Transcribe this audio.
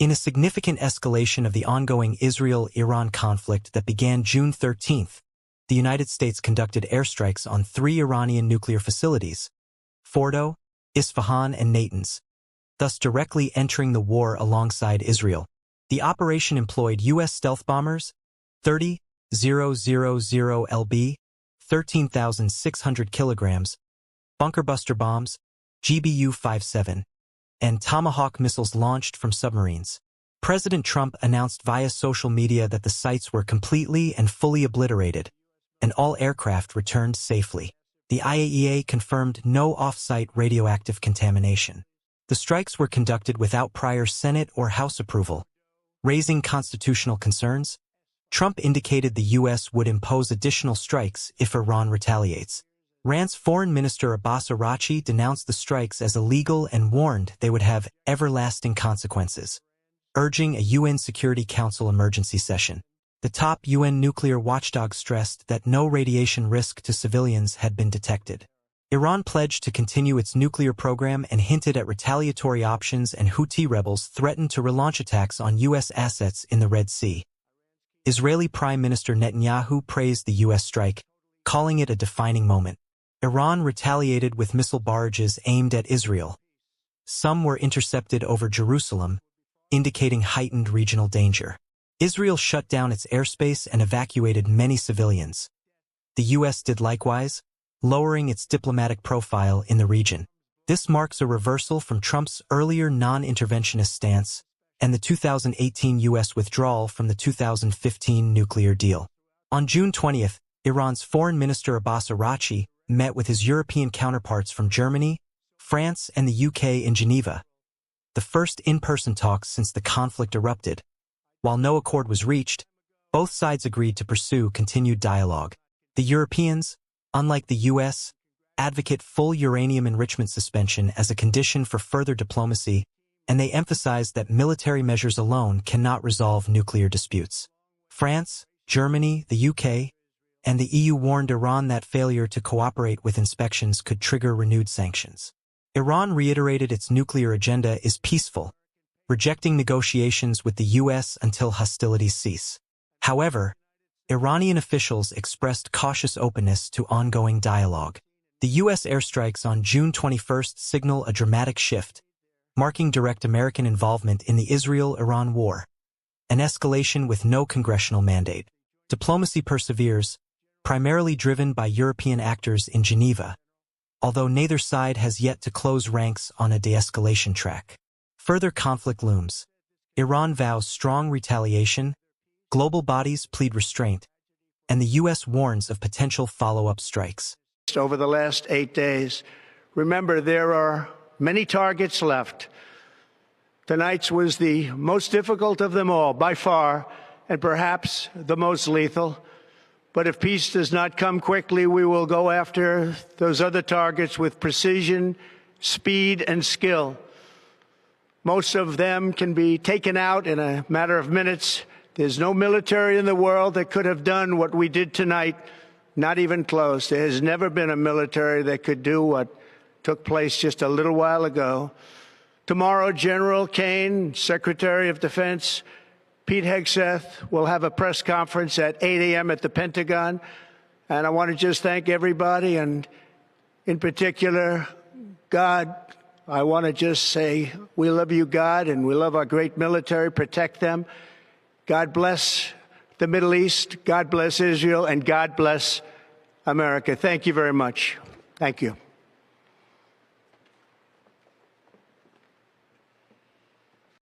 In a significant escalation of the ongoing Israel-Iran conflict that began June 13th, the United States conducted airstrikes on 3 Iranian nuclear facilities, Fordo, Isfahan, and Natanz, thus directly entering the war alongside Israel. The operation employed U.S. stealth bombers, 30,000 lb, 13,600 kilograms, bunker buster bombs, GBU-57, and Tomahawk missiles launched from submarines. President Trump announced via social media that the sites were completely and fully obliterated, and all aircraft returned safely. The IAEA confirmed no off-site radioactive contamination. The strikes were conducted without prior Senate or House approval, raising constitutional concerns. Trump indicated the U.S. would impose additional strikes if Iran retaliates. Iran's Foreign Minister Abbas Araghchi denounced the strikes as illegal and warned they would have everlasting consequences, urging a UN Security Council emergency session. The top UN nuclear watchdog stressed that no radiation risk to civilians had been detected. Iran pledged to continue its nuclear program and hinted at retaliatory options, and Houthi rebels threatened to relaunch attacks on U.S. assets in the Red Sea. Israeli Prime Minister Netanyahu praised the U.S. strike, calling it a defining moment. Iran retaliated with missile barrages aimed at Israel. Some were intercepted over Jerusalem, indicating heightened regional danger. Israel shut down its airspace and evacuated many civilians. The U.S. did likewise, lowering its diplomatic profile in the region. This marks a reversal from Trump's earlier non-interventionist stance and the 2018 U.S. withdrawal from the 2015 nuclear deal. On June 20th, Iran's Foreign Minister Abbas Araghchi met with his European counterparts from Germany, France, and the UK in Geneva, the first in-person talks since the conflict erupted. While no accord was reached, both sides agreed to pursue continued dialogue. The Europeans, unlike the U.S., advocate full uranium enrichment suspension as a condition for further diplomacy, and they emphasize that military measures alone cannot resolve nuclear disputes. France, Germany, the UK, and the EU warned Iran that failure to cooperate with inspections could trigger renewed sanctions. Iran reiterated its nuclear agenda is peaceful, rejecting negotiations with the U.S. until hostilities cease. However, Iranian officials expressed cautious openness to ongoing dialogue. The U.S. airstrikes on June 21st signal a dramatic shift, marking direct American involvement in the Israel-Iran war, an escalation with no congressional mandate. Diplomacy perseveres, primarily driven by European actors in Geneva, although neither side has yet to close ranks on a de-escalation track. Further conflict looms. Iran vows strong retaliation, global bodies plead restraint, and the U.S. warns of potential follow-up strikes. Over the last 8 days, remember there are many targets left. Tonight's was the most difficult of them all, by far, and perhaps the most lethal. But if peace does not come quickly, we will go after those other targets with precision, speed, and skill. Most of them can be taken out in a matter of minutes. There's no military in the world that could have done what we did tonight, not even close. There has never been a military that could do what took place just a little while ago. Tomorrow, General Kane, Secretary of Defense, Pete Hegseth will have a press conference at 8 a.m. at the Pentagon. And I want to just thank everybody, and in particular, God. I want to just say we love you, God, and we love our great military. Protect them. God bless the Middle East. God bless Israel, and God bless America. Thank you very much. Thank you.